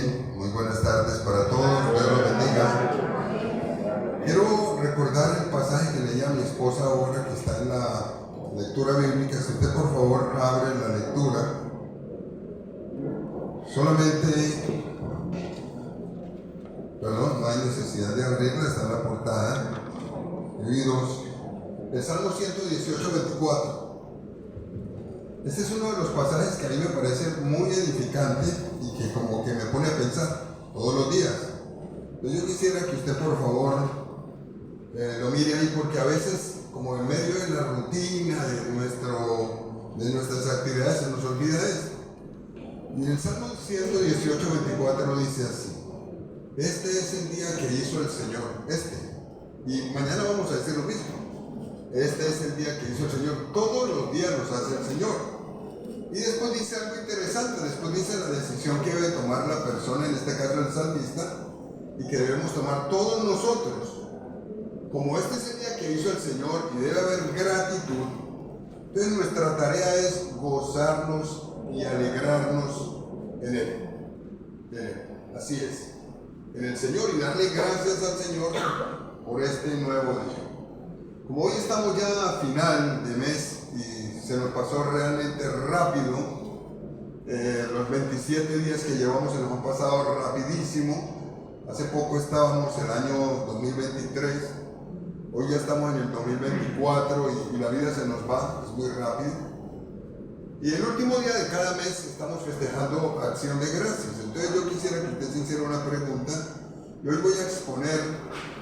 Muy buenas tardes para todos, Dios los bendiga. Quiero recordar el pasaje que leía mi esposa ahora, que está en la lectura bíblica. Si usted por favor abre la lectura, no hay necesidad de abrirla, está en la portada. Oídos, el Salmo 118, 24. Este es uno de los pasajes que a mí me parece muy edificante y que como que me pone a pensar todos los días. Entonces yo quisiera que usted por favor lo mire ahí, porque a veces como en medio de la rutina de nuestras actividades se nos olvida eso. Y en el Salmo 118, 24 dice así: este es el día que hizo el Señor, y mañana vamos a decir lo mismo. Este es el día que hizo el Señor, todos los días los hace el Señor. Y después dice algo interesante, después dice la decisión que debe tomar la persona, en este caso el salmista, y que debemos tomar todos nosotros. Como este es el día que hizo el Señor y debe haber gratitud, entonces nuestra tarea es gozarnos y alegrarnos en Él. Así es, en el Señor, y darle gracias al Señor por este nuevo día. Como hoy estamos ya a final de mes y se nos pasó realmente rápido, los 27 días que llevamos se nos han pasado rapidísimo. Hace poco estábamos en el año 2023, hoy ya estamos en el 2024 y la vida se nos va, es muy rápido. Y el último día de cada mes estamos festejando Acción de Gracias. Entonces yo quisiera que usted se hiciera una pregunta, y hoy voy a exponer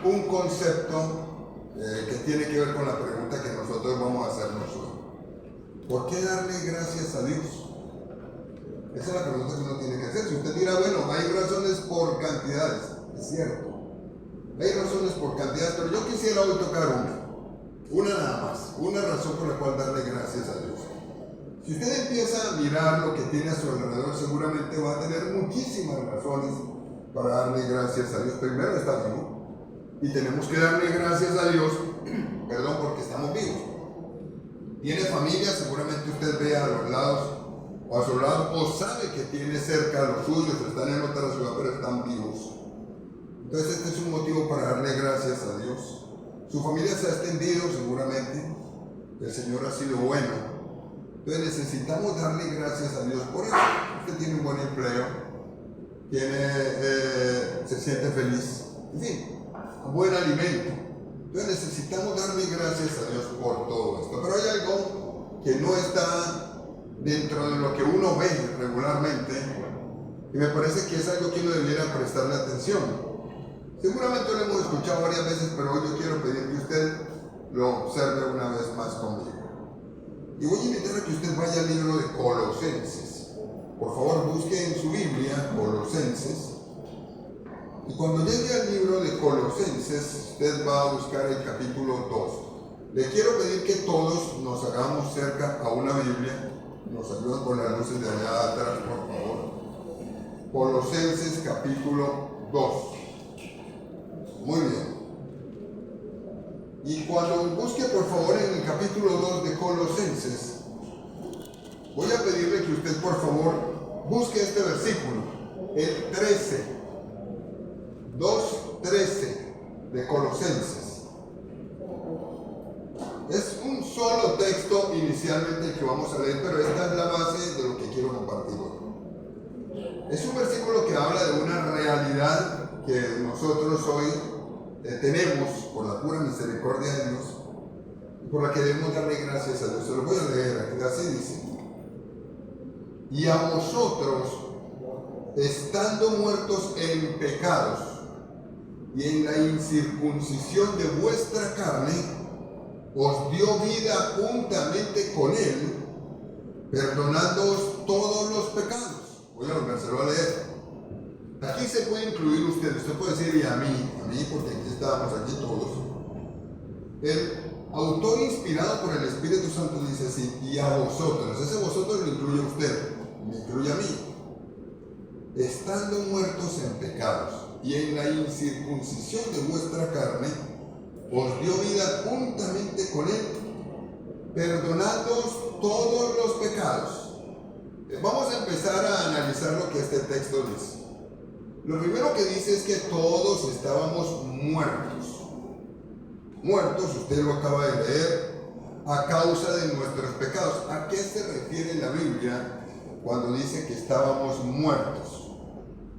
un concepto que tiene que ver con la pregunta que nosotros vamos a hacernos hoy. ¿Por qué darle gracias a Dios? Esa es la pregunta que uno tiene que hacer. Si usted dirá, bueno, hay razones por cantidades, es cierto, hay razones por cantidades, pero yo quisiera hoy tocar una nada más, una razón por la cual darle gracias a Dios. Si usted empieza a mirar lo que tiene a su alrededor, seguramente va a tener muchísimas razones para darle gracias a Dios. Primero, está vivo. Y tenemos que darle gracias a Dios, porque estamos vivos. Tiene familia, seguramente usted ve a los lados o a su lado, o sabe que tiene cerca a los suyos, están en otra ciudad, pero están vivos. Entonces este es un motivo para darle gracias a Dios. Su familia se ha extendido, seguramente. El Señor ha sido bueno. Entonces necesitamos darle gracias a Dios por eso. Usted tiene un buen empleo, se siente feliz, en fin, buen alimento. Entonces necesitamos darle gracias a Dios por todo esto. Pero hay algo que no está dentro de lo que uno ve regularmente, y me parece que es algo que uno debiera prestarle atención. Seguramente lo hemos escuchado varias veces, pero hoy yo quiero pedir que usted lo observe una vez más conmigo. Y voy a invitar a que usted vaya al libro de Colosenses. Por favor, busque en su Biblia Colosenses. Y cuando llegue al libro de Colosenses, usted va a buscar el capítulo 2. Le quiero pedir que todos nos hagamos cerca a una Biblia. Nos ayudan con las luces de allá atrás, por favor. Colosenses capítulo 2. Muy bien. Y cuando busque por favor en el capítulo 2 de Colosenses, voy a pedirle que usted por favor busque este versículo, el 13. 2:13 de Colosenses. Es un solo texto inicialmente el que vamos a leer, pero esta es la base de lo que quiero compartir hoy. Es un versículo que habla de una realidad que nosotros hoy tenemos por la pura misericordia de Dios y por la que debemos darle gracias a Dios. Se lo voy a leer aquí, así dice: y a vosotros, estando muertos en pecados y en la incircuncisión de vuestra carne, os dio vida juntamente con Él, perdonándoos todos los pecados. Voy a volvérselo a leer. Aquí se puede incluir usted puede decir, y a mí, porque aquí estábamos, aquí todos. El autor inspirado por el Espíritu Santo dice así: y a vosotros. Ese vosotros lo incluye a usted, me incluye a mí. Estando muertos en pecados y en la incircuncisión de vuestra carne, os dio vida juntamente con Él, perdonándoos todos los pecados. Vamos a empezar a analizar lo que este texto dice. Lo primero que dice es que todos estábamos muertos. Muertos, usted lo acaba de leer, a causa de nuestros pecados. ¿A qué se refiere la Biblia cuando dice que estábamos muertos?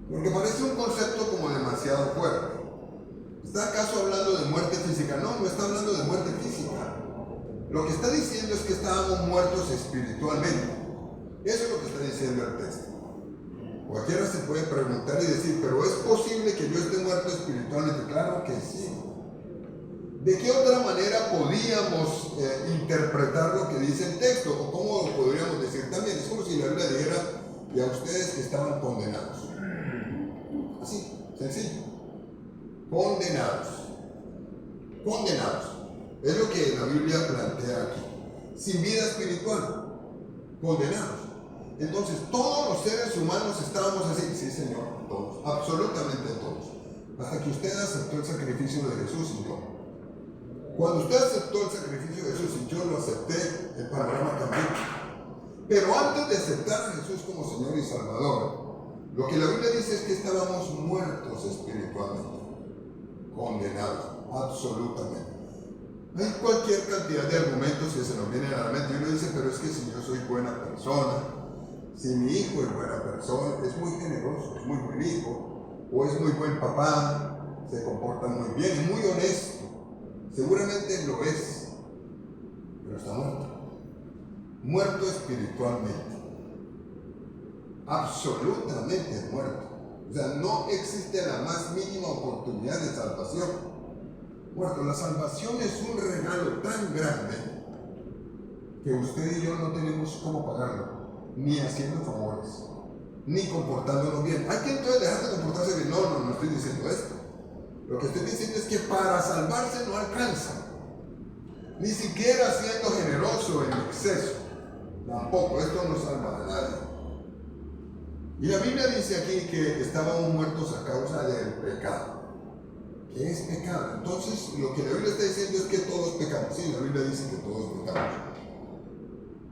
Porque parece un concepto como demasiado fuerte. ¿Está acaso hablando de muerte física? No, no está hablando de muerte física. Lo que está diciendo es que estábamos muertos espiritualmente. Eso es lo que está diciendo el texto. Cualquiera se puede preguntar y decir, ¿pero es posible que yo esté muerto espiritualmente? Claro que sí. ¿De qué otra manera podíamos interpretar lo que dice el texto? ¿O cómo lo podríamos decir también? Es como si la Biblia dijera, y a ustedes que estaban condenados. Así, sencillo. Condenados. Condenados. Es lo que la Biblia plantea aquí. Sin vida espiritual. Condenados. Entonces, todos los seres humanos estábamos así. Sí, Señor, todos. Absolutamente todos. Hasta que usted aceptó el sacrificio de Jesús y yo. Cuando usted aceptó el sacrificio de Jesús y yo lo acepté, el panorama cambió. Pero antes de aceptar a Jesús como Señor y Salvador, lo que la Biblia dice es que estábamos muertos espiritualmente, condenados, absolutamente. Hay cualquier cantidad de argumentos que se nos vienen a la mente y uno dice, pero es que si yo soy buena persona, si mi hijo es buena persona, es muy generoso, es muy buen hijo, o es muy buen papá, se comporta muy bien, es muy honesto. Seguramente lo es, pero está muerto. Muerto espiritualmente. Absolutamente muerto. O sea, no existe la más mínima oportunidad de salvación. Muerto. La salvación es un regalo tan grande que usted y yo no tenemos cómo pagarlo, ni haciendo favores, ni comportándonos bien. Hay que entonces dejar de comportarse bien. No estoy diciendo esto. Lo que estoy diciendo es que para salvarse no alcanza, ni siquiera siendo generoso en exceso, tampoco, esto no salva a nadie. Y la Biblia dice aquí que estábamos muertos a causa del pecado. ¿Qué es pecado? Entonces, lo que la Biblia está diciendo es que todos pecamos. Sí, la Biblia dice que todos pecamos.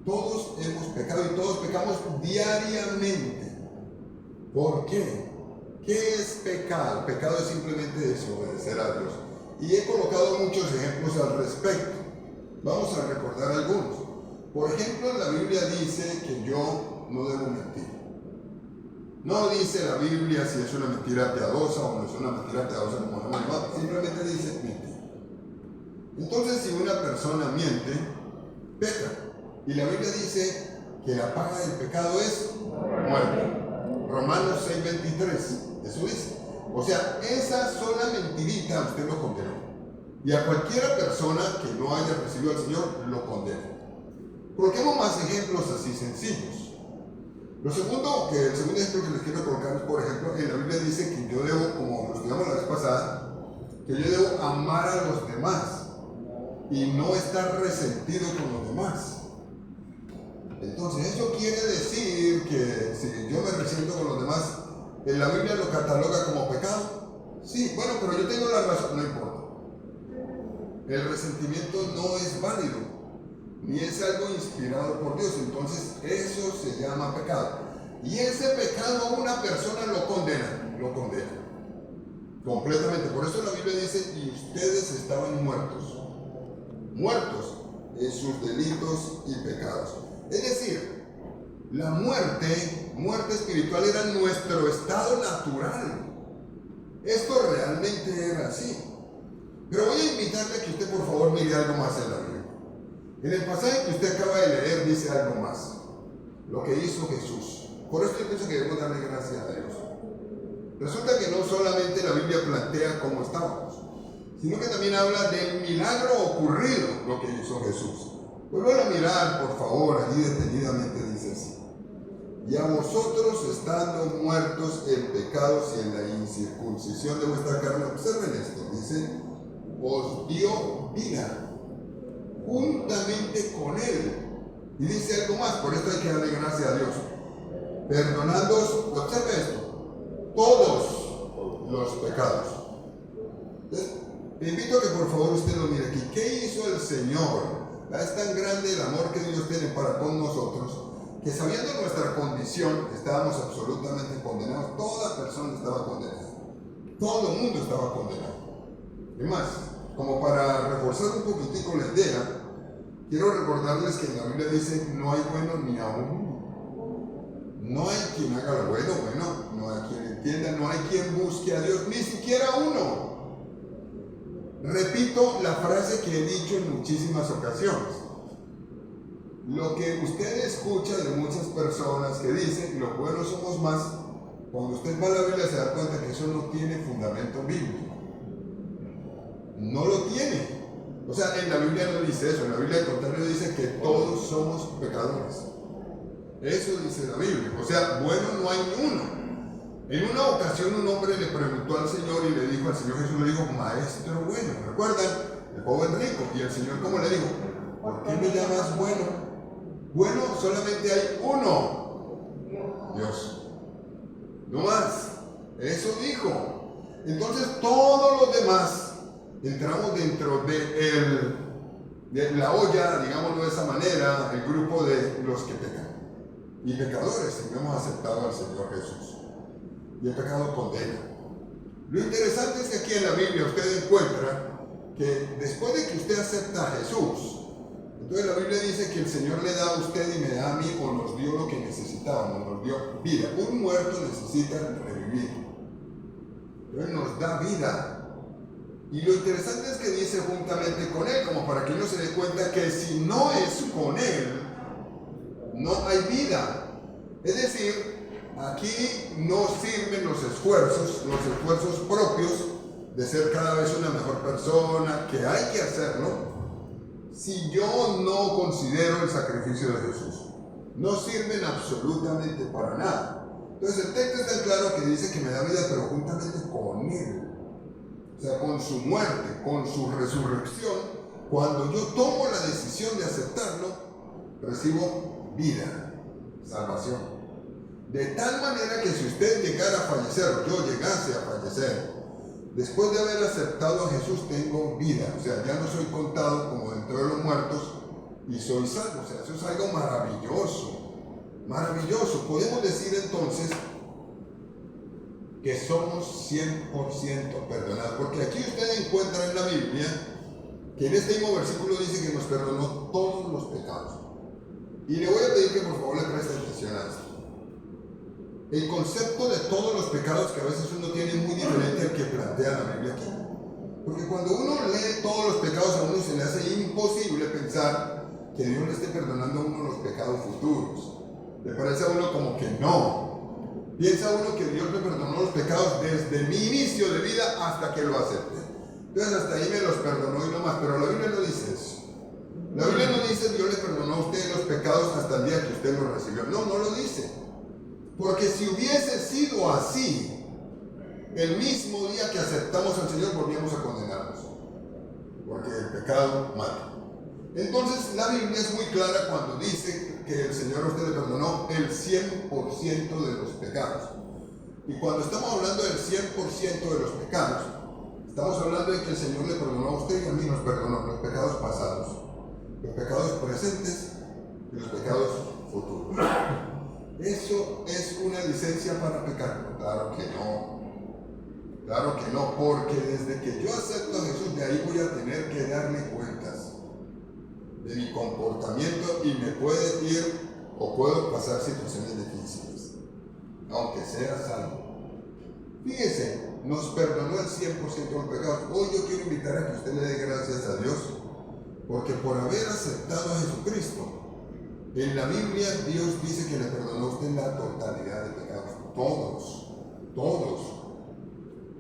Todos hemos pecado y todos pecamos diariamente. ¿Por qué? ¿Qué es pecado? Pecado es simplemente desobedecer a Dios. Y he colocado muchos ejemplos al respecto. Vamos a recordar algunos. Por ejemplo, la Biblia dice que yo no debo mentir. No dice la Biblia si es una mentira piadosa o no es una mentira piadosa como la mamá. Simplemente dice mentir. Entonces, si una persona miente, peca. Y la Biblia dice que la paga del pecado es muerte. Romanos 6:23. Eso dice. O sea, esa sola mentirita usted lo condenó. Y a cualquiera persona que no haya recibido al Señor lo condena. Coloquemos más ejemplos así sencillos. El segundo ejemplo que les quiero colocar es, por ejemplo, en la Biblia dice que yo debo, como lo estudiamos la vez pasada, que yo debo amar a los demás y no estar resentido con los demás. Entonces, eso quiere decir que si yo me resiento con los demás, ¿en la Biblia lo cataloga como pecado? Sí, bueno, pero yo tengo la razón, no importa. El resentimiento no es válido, ni es algo inspirado por Dios, entonces eso se llama pecado. Y ese pecado a una persona lo condena completamente. Por eso la Biblia dice, y ustedes estaban muertos en sus delitos y pecados. Es decir, la muerte espiritual era nuestro estado natural. Esto realmente era así. Pero voy a invitarle a que usted por favor mire algo más en la Biblia. En el pasaje que usted acaba de leer dice algo más. Lo que hizo Jesús. Por eso yo pienso que debemos darle gracias a Dios. Resulta que no solamente la Biblia plantea cómo estábamos, sino que también habla del milagro ocurrido, lo que hizo Jesús. Vuelvan a mirar, por favor, allí detenidamente dice así. Y a vosotros estando muertos en pecados y en la incircuncisión de vuestra carne, observen esto, dice, os dio vida juntamente con Él. Y dice algo más, por esto hay que darle gracias a Dios. Perdonándoos, observe esto, todos los pecados. Entonces, le invito a que por favor usted lo mire aquí. ¿Qué hizo el Señor? Es tan grande el amor que Dios tiene para con nosotros, que sabiendo nuestra condición estábamos absolutamente condenados. Toda persona estaba condenada. Todo el mundo estaba condenado. Es más, como para reforzar un poquitico la idea, quiero recordarles que en la Biblia dice, no hay bueno ni aún uno. No hay quien haga lo bueno, no hay quien entienda, no hay quien busque a Dios, ni siquiera uno. Repito la frase que he dicho en muchísimas ocasiones. Lo que usted escucha de muchas personas que dicen, los buenos somos más, cuando usted va a la Biblia se da cuenta que eso no tiene fundamento bíblico. No lo tiene. O sea, en la Biblia no dice eso, en la Biblia al contrario dice que todos somos pecadores. Eso dice la Biblia. O sea, bueno no hay ni uno. En una ocasión un hombre le preguntó al Señor y le dijo al Señor Jesús, le dijo, maestro bueno. ¿Recuerdan? El joven rico. Y el Señor, ¿cómo le dijo? ¿Por qué me llamas bueno? Bueno, solamente hay uno. Dios. No más. Eso dijo. Entonces todos los demás entramos dentro de la olla, digámoslo de esa manera, el grupo de los que pecan. Y pecadores, si no hemos aceptado al Señor Jesús. Y el pecado condena. Lo interesante es que aquí en la Biblia usted encuentra que después de que usted acepta a Jesús, entonces la Biblia dice que el Señor le da a usted y me da a mí, o nos dio lo que necesitábamos, nos dio vida. Un muerto necesita revivir. Entonces nos da vida. Y lo interesante es que dice juntamente con Él, como para que uno se dé cuenta que si no es con Él, no hay vida. Es decir, aquí no sirven los esfuerzos propios de ser cada vez una mejor persona, que hay que hacerlo, si yo no considero el sacrificio de Jesús. No sirven absolutamente para nada. Entonces el texto está claro que dice que me da vida, pero juntamente con Él. O sea, con su muerte, con su resurrección, cuando yo tomo la decisión de aceptarlo, recibo vida, salvación. De tal manera que si usted llegara a fallecer, o yo llegase a fallecer, después de haber aceptado a Jesús, tengo vida. O sea, ya no soy contado como dentro de los muertos y soy salvo. O sea, eso es algo maravilloso. Maravilloso. Podemos decir entonces que somos 100% perdonados. Porque aquí usted encuentra en la Biblia que en este mismo versículo dice que nos perdonó todos los pecados. Y le voy a pedir que por favor le preste atención a esto. El concepto de todos los pecados que a veces uno tiene es muy diferente al que plantea la Biblia aquí. Porque cuando uno lee todos los pecados, a uno se le hace imposible pensar que Dios le esté perdonando a uno los pecados futuros. Le parece a uno como que no. Piensa uno que Dios le perdonó los pecados desde mi inicio de vida hasta que lo acepté. Entonces hasta ahí me los perdonó y no más. Pero la Biblia no dice eso. La Biblia no dice Dios le perdonó a usted los pecados hasta el día que usted los recibió. No, no lo dice. Porque si hubiese sido así, el mismo día que aceptamos al Señor volvíamos a condenarnos. Porque el pecado mata. Entonces la Biblia es muy clara cuando dice que el Señor a usted le perdonó el 100% de los pecados. Y cuando estamos hablando del 100% de los pecados, estamos hablando de que el Señor le perdonó a usted y a mí nos perdonó los pecados pasados, los pecados presentes y los pecados futuros. ¿Eso es una licencia para pecar? Claro que no. Claro que no, porque desde que yo acepto a Jesús, de ahí voy a tener que darle cuentas de mi comportamiento y me puede ir o puedo pasar situaciones difíciles, aunque sea salvo. Fíjese, nos perdonó el 100% de los pecados. Hoy yo quiero invitar a que usted le dé gracias a Dios, porque por haber aceptado a Jesucristo, en la Biblia Dios dice que le perdonó a usted la totalidad de pecados. Todos.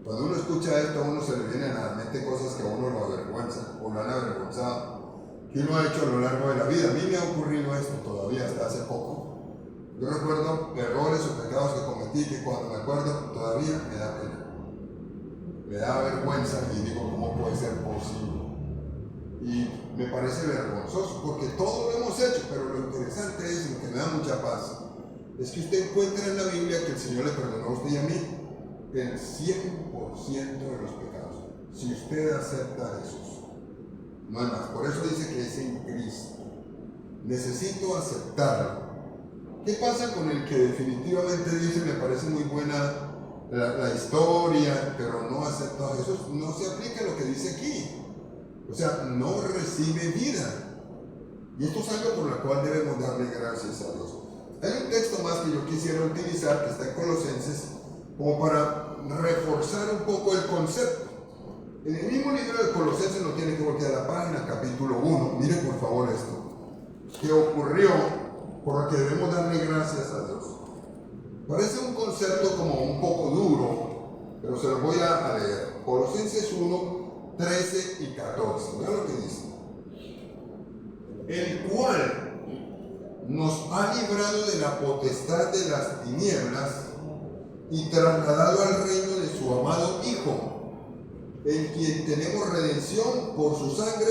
Cuando uno escucha esto, a uno se le vienen a la mente cosas que a uno lo avergüenzan o lo han avergonzado, que uno ha hecho a lo largo de la vida. A mí me ha ocurrido esto todavía hasta hace poco. Yo recuerdo errores o pecados que cometí que cuando me acuerdo todavía me da pena. Me da vergüenza y digo, ¿cómo puede ser posible? Y me parece vergonzoso porque todo lo hemos hecho, pero lo interesante es, lo que me da mucha paz, es que usted encuentra en la Biblia que el Señor le perdonó a usted y a mí el 100% de los pecados, si usted acepta a Jesús. No hay más. Por eso dice que es en Cristo. Necesito aceptarlo ¿Qué pasa con el que definitivamente dice, me parece muy buena la historia, pero no acepta a Jesús? No se aplica lo que dice aquí. O sea, no recibe vida. Y esto es algo por lo cual debemos darle gracias a Dios. Hay un texto más que yo quisiera utilizar, que está en Colosenses, como para reforzar un poco el concepto. En el mismo libro de Colosenses, no tiene que voltear a la página, capítulo 1. Miren por favor esto. ¿Qué ocurrió? Por lo que debemos darle gracias a Dios. Parece un concepto como un poco duro, pero se lo voy a leer. Colosenses 1, 13 y 14. Vean lo que dice. El cual nos ha librado de la potestad de las tinieblas y trasladado al reino de su amado Hijo, en quien tenemos redención por su sangre,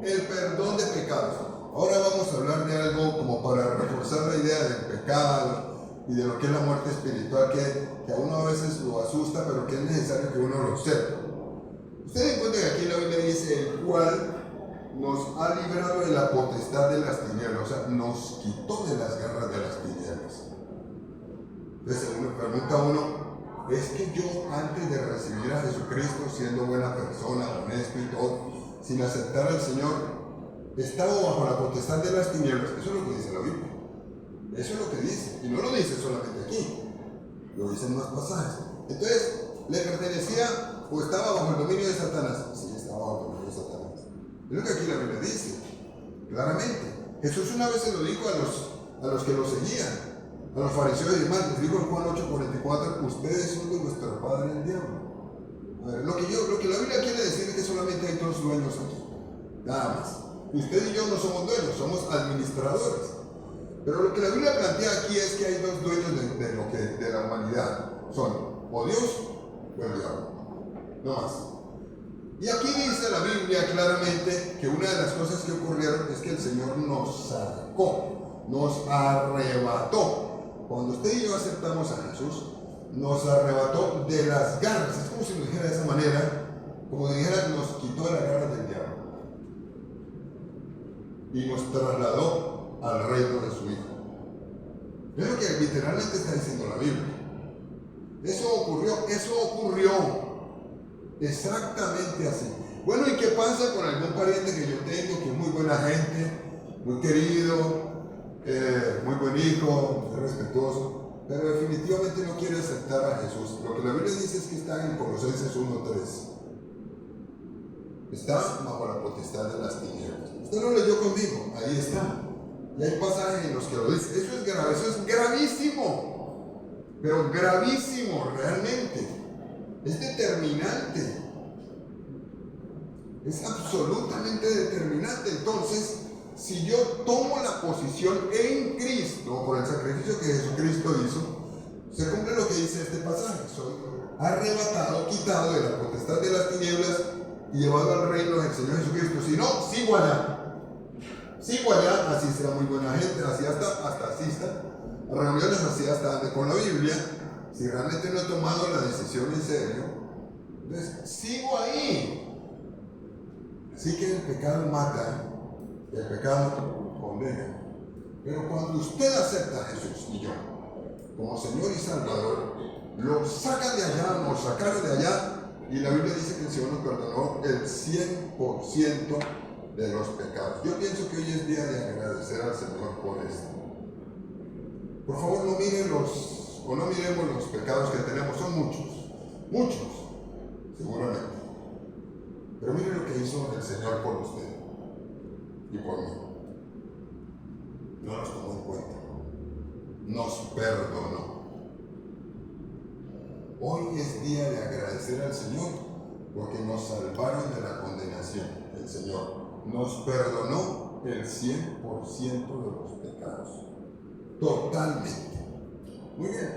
el perdón de pecados. Ahora vamos a hablar de algo como para reforzar la idea del pecado y de lo que es la muerte espiritual, que a uno a veces lo asusta, pero que es necesario que uno lo sepa. Ustedes encuentran que aquí en la Biblia dice, el cual nos ha librado de la potestad de las tinieblas, o sea, nos quitó de las garras de las tinieblas. Entonces uno pregunta a uno, ¿es que yo antes de recibir a Jesucristo, siendo buena persona, honesto y todo, sin aceptar al Señor, estaba bajo la potestad de las tinieblas? Eso es lo que dice la Biblia. Eso es lo que dice. Y no lo dice solamente aquí, lo dice en más pasajes. Entonces, ¿le pertenecía o estaba bajo el dominio de Satanás? Sí, estaba bajo el dominio de Satanás. Es lo que aquí la Biblia dice, claramente. Jesús una vez se lo dijo a los que lo seguían, a los fariseos y demás. Les dijo en Juan 8:44, ustedes son de vuestro padre el diablo. A ver, lo que la Biblia quiere decir es que solamente hay dos dueños aquí, nada más. Usted y yo no somos dueños, somos administradores. Pero lo que la Biblia plantea aquí es que hay dos dueños de la humanidad. Son o Dios o el diablo. No más. Y aquí dice la Biblia claramente que una de las cosas que ocurrieron es que el Señor nos sacó, nos arrebató. Cuando usted y yo aceptamos a Jesús, nos arrebató de las garras. Es como si lo dijera de esa manera, como si dijera, nos quitó de las garras del diablo y nos trasladó al reino de su Hijo. Es lo que literalmente está diciendo la Biblia. Eso ocurrió exactamente así. Bueno, ¿y qué pasa con algún pariente que yo tengo que es muy buena gente, muy querido, muy buen hijo, muy respetuoso, pero definitivamente no quiere aceptar a Jesús? Lo que la Biblia dice es que está en Colosenses 1:3. Está bajo la potestad de las tinieblas. Usted lo leyó conmigo, ahí está. Y hay pasajes en los que lo dice. Eso es grave, eso es gravísimo. Pero gravísimo, realmente. Es determinante. Es absolutamente determinante. Entonces, si yo tomo la posición en Cristo, por el sacrificio que Jesucristo hizo, se cumple lo que dice este pasaje. Soy arrebatado, quitado de la potestad de las tinieblas y llevado al reino del Señor Jesucristo. Si no, sigo allá. Sigo allá, así sea muy buena gente, así hasta asista a reuniones, así hasta ande con la Biblia. Si realmente no he tomado la decisión en serio, entonces sigo ahí. Así que el pecado mata, el pecado condena. Pero cuando usted acepta a Jesús y yo como Señor y Salvador, lo sacan de allá, nos sacaron de allá, y la Biblia dice que el Señor nos perdonó el 100% de los pecados. Yo pienso que hoy es día de agradecer al Señor por esto. Por favor, no miremos los pecados que tenemos, son muchos, seguramente. Pero mire lo que hizo el Señor por usted y por mí. No nos tomó en cuenta, nos perdonó. Hoy es día de agradecer al Señor porque nos salvaron de la condenación. El Señor nos perdonó el 100% de los pecados. Totalmente. Muy bien.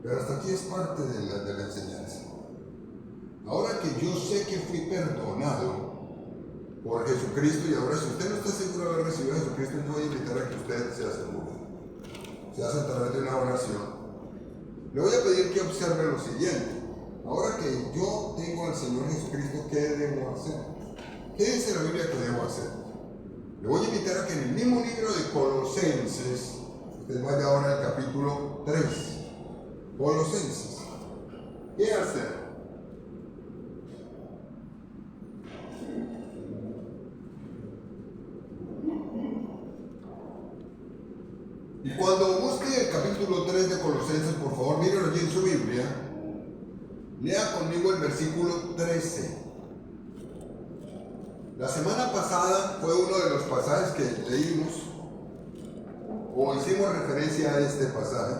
Pero hasta aquí es parte de la enseñanza. Ahora que yo sé que fui perdonado por Jesucristo, y ahora si usted no está seguro de haber recibido a Jesucristo, yo voy a invitar a que usted se asegure. Se hace a través de una oración. Le voy a pedir que observe lo siguiente. Ahora que yo tengo al Señor Jesucristo, ¿qué debo hacer? ¿Qué dice la Biblia que debo hacer? Le voy a invitar a que en el mismo libro de Colosenses, Usted vaya ahora al capítulo 3, Colosenses. ¿Qué hacer? Y cuando busque el capítulo 3 de Colosenses, por favor, mírenlo allí en su Biblia. Lea conmigo el versículo 13. La semana pasada fue uno de los pasajes que leímos, o hicimos referencia a este pasaje,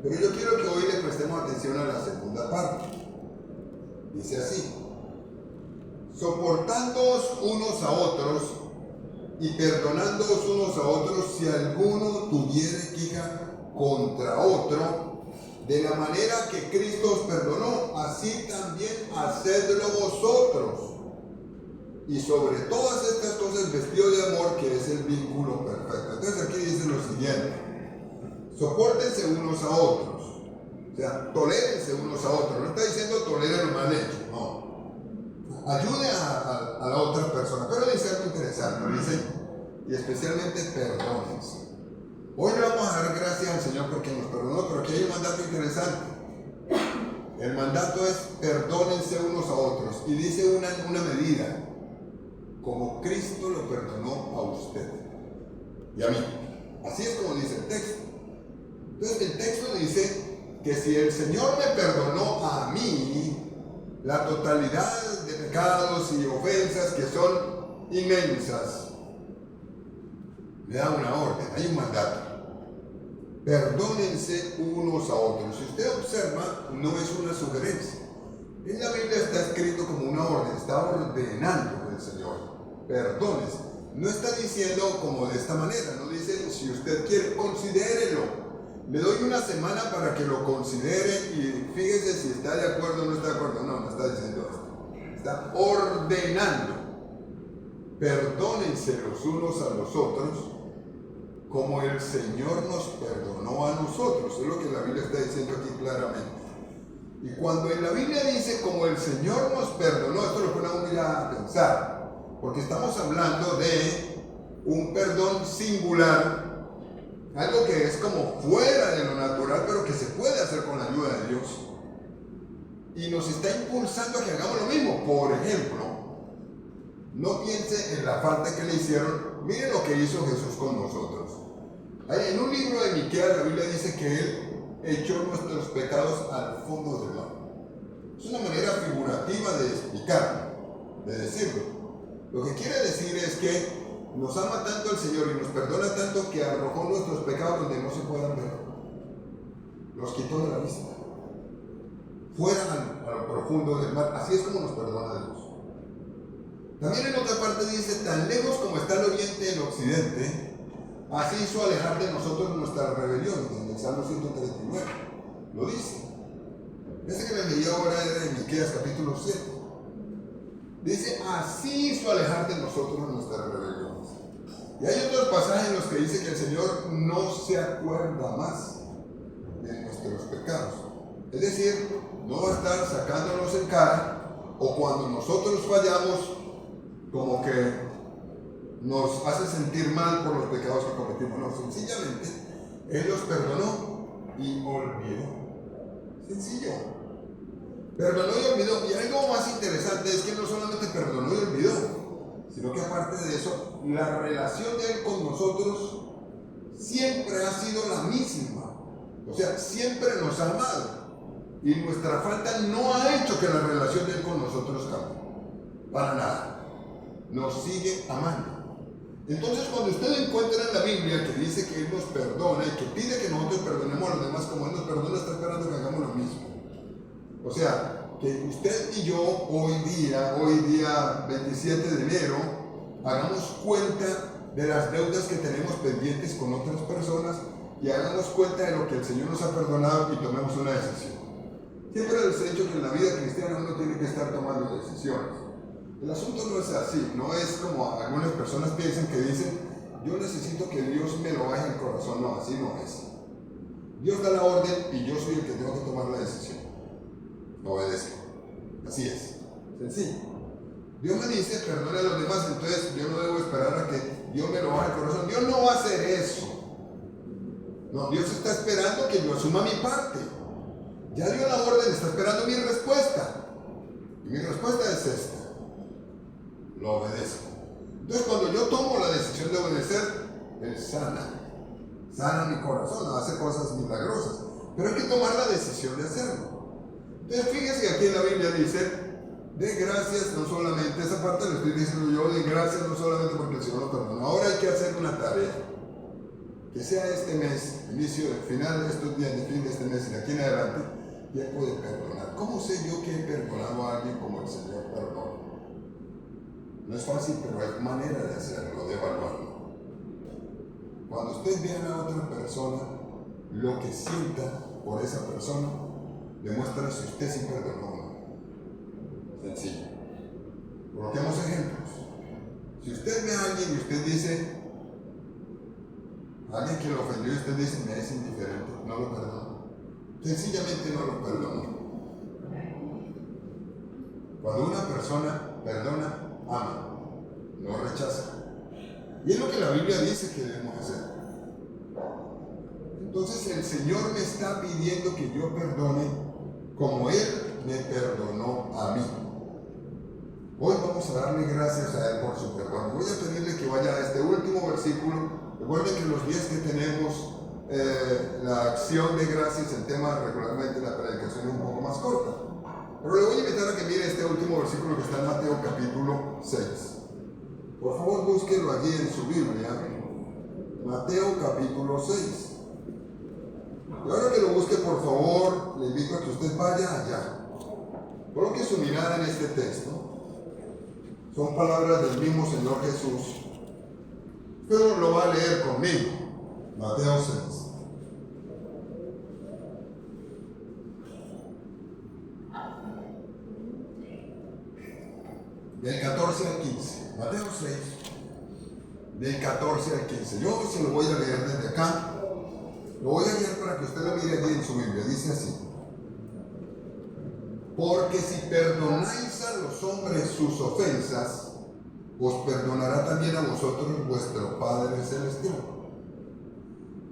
pero yo quiero que hoy le prestemos atención a la segunda parte. Dice así: soportándoos unos a otros y perdonándoos unos a otros si alguno tuviere queja contra otro, de la manera que Cristo os perdonó, así también hacedlo vosotros. Y sobre todas estas cosas vestido de amor, que es el vínculo perfecto. Entonces aquí dice lo siguiente: sopórtense unos a otros, o sea, tolérense unos a otros. No está diciendo toleren lo mal hecho, no. Ayude a la otra persona, pero dice algo interesante, dice, y especialmente perdónense. Hoy le vamos a dar gracias al Señor porque nos perdonó, pero aquí hay un mandato interesante. El mandato es perdónense unos a otros, y dice una medida: como Cristo lo perdonó a usted y a mí. Así es como dice el texto. Entonces el texto dice que si el Señor me perdonó a mí la totalidad de pecados y ofensas que son inmensas, me da una orden, hay un mandato: perdónense unos a otros. Si usted observa, no es una sugerencia. En la Biblia está escrito como una orden, está ordenando el Señor: perdónense. No está diciendo como de esta manera, no dice si usted quiere, considérelo. Le doy una semana para que lo considere y fíjese si está de acuerdo o no está de acuerdo. No está diciendo esto. Está ordenando: perdónense los unos a los otros como el Señor nos perdonó a nosotros. Es lo que la Biblia está diciendo aquí claramente. Y cuando en la Biblia dice como el Señor nos perdonó, esto lo pone a uno ya a pensar, porque estamos hablando de un perdón singular, algo que es como fuera de lo natural, pero que se puede hacer con la ayuda de Dios. Y nos está impulsando a que hagamos lo mismo. Por ejemplo, no piense en la falta que le hicieron. Miren lo que hizo Jesús con nosotros. En un libro de Miqueas, la Biblia dice que Él echó nuestros pecados al fondo del mar. Es una manera figurativa de explicarlo, de decirlo. Lo que quiere decir es que nos ama tanto el Señor y nos perdona tanto que arrojó nuestros pecados donde no se puedan ver. Los quitó de la vista, fuera a lo profundo del mar. Así es como nos perdona Dios. También en otra parte dice: tan lejos como está el oriente del occidente, así hizo alejar de nosotros nuestra rebelión. En el Salmo 139 lo dice. Ese que me leí ahora era de Miqueas capítulo 7. Dice: así hizo alejar de nosotros nuestras rebeliones. Y hay otros pasajes en los que dice que el Señor no se acuerda más de nuestros pecados. Es decir, no va a estar sacándonos en cara, o cuando nosotros fallamos, como que nos hace sentir mal por los pecados que cometimos. No, sencillamente Él los perdonó y olvidó. Sencillo. Perdonó y olvidó. Y algo más interesante es que no solamente perdonó y olvidó, sino que aparte de eso, la relación de Él con nosotros siempre ha sido la misma. O sea, siempre nos ha amado. Y nuestra falta no ha hecho que la relación de Él con nosotros cambie. Para nada. Nos sigue amando. Entonces, cuando usted encuentra en la Biblia que dice que Él nos perdona y que pide que nosotros perdonemos a los demás como Él nos perdona, está esperando que hagamos lo mismo. O sea, que usted y yo hoy día 27 de enero, hagamos cuenta de las deudas que tenemos pendientes con otras personas y hagamos cuenta de lo que el Señor nos ha perdonado y tomemos una decisión. Siempre les he dicho que en la vida cristiana uno tiene que estar tomando decisiones. El asunto no es así, no es como algunas personas piensan que dicen: yo necesito que Dios me lo baje el corazón. No, así no es. Dios da la orden y yo soy el que tengo que tomar la decisión. Obedezco. Así es. Sencillo. Dios me dice: perdone a los demás, entonces yo no debo esperar a que Dios me lo baje el corazón. Dios no va a hacer eso. No, Dios está esperando que yo asuma mi parte. Ya dio la orden, está esperando mi respuesta. Y mi respuesta es esta: lo obedezco. Entonces, cuando yo tomo la decisión de obedecer, Él sana mi corazón, hace cosas milagrosas. Pero hay que tomar la decisión de hacerlo. Entonces, fíjense que aquí en la Biblia dice: de gracias no solamente, esa parte lo estoy diciendo yo, de gracias no solamente porque el Señor lo perdonó. Ahora hay que hacer una tarea. Que sea este mes, final de estos días, de fin de este mes y de aquí en adelante, tiempo de perdonar. ¿Cómo sé yo que he perdonado a alguien como el Señor perdona? No es fácil, pero hay manera de hacerlo, de evaluarlo. Cuando usted vea a otra persona, lo que sienta por esa persona demuestra si usted sí perdonó o no. Sencillo. Coloquemos ejemplos. Si usted ve a alguien y usted dice, alguien que lo ofendió y usted dice, me es indiferente, no lo perdono. Sencillamente no lo perdono. Cuando una persona perdona, ama, no rechaza. Y es lo que la Biblia dice que debemos hacer. Entonces el Señor me está pidiendo que yo perdone como Él me perdonó a mí. Hoy vamos a darle gracias a Él por su perdón. Voy a pedirle que vaya a este último versículo. Recuerden que los días que tenemos la acción de gracias, el tema regularmente la predicación es un poco más corta. Pero le voy a invitar a que mire este último versículo que está en Mateo capítulo 6. Por favor, búsquelo allí en su Biblia. Mateo capítulo 6. Y ahora que lo busque, por favor, le invito a que usted vaya allá. Coloque su mirada en este texto. Son palabras del mismo Señor Jesús. Pero lo va a leer conmigo. Mateo 6. Del 14 al 15. Mateo 6. Del 14 al 15. Yo se lo voy a leer desde acá. Lo voy a leer para que usted lo mire allí en su Biblia. Dice así: porque si perdonáis a los hombres sus ofensas, os perdonará también a vosotros vuestro Padre Celestial.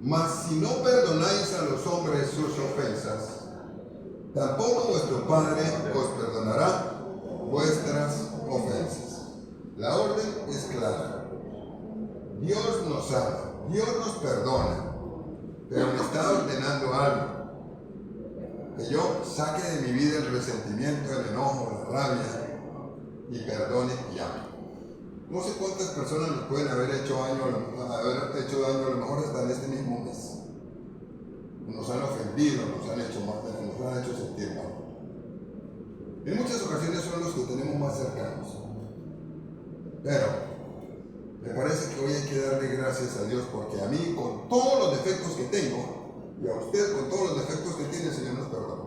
Mas si no perdonáis a los hombres sus ofensas, tampoco vuestro Padre os perdonará vuestras ofensas. La orden es clara. Dios nos ama, Dios nos perdona, pero me está ordenando algo. Que yo saque de mi vida el resentimiento, el enojo, la rabia, y perdone y ame. No sé cuántas personas nos pueden haber hecho daño a lo mejor hasta en este mismo mes. Nos han ofendido, nos han hecho sentir mal. En muchas ocasiones son los que tenemos más cercanos. Pero me parece que hoy hay que darle gracias a Dios, porque a mí, con todos los defectos que tengo, y a usted con todos los defectos que tiene, el Señor nos perdona.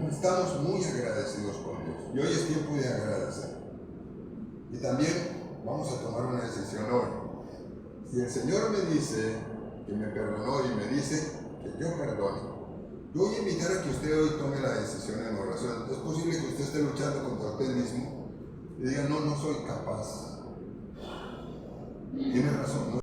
Estamos muy agradecidos con Dios. Y hoy es tiempo de agradecer. Y también vamos a tomar una decisión hoy. Si el Señor me dice que me perdonó y me dice que yo perdone, yo voy a invitar a que usted hoy tome la decisión en oración. Es posible que usted esté luchando contra usted mismo y diga, no soy capaz. Tiene razón, ¿no?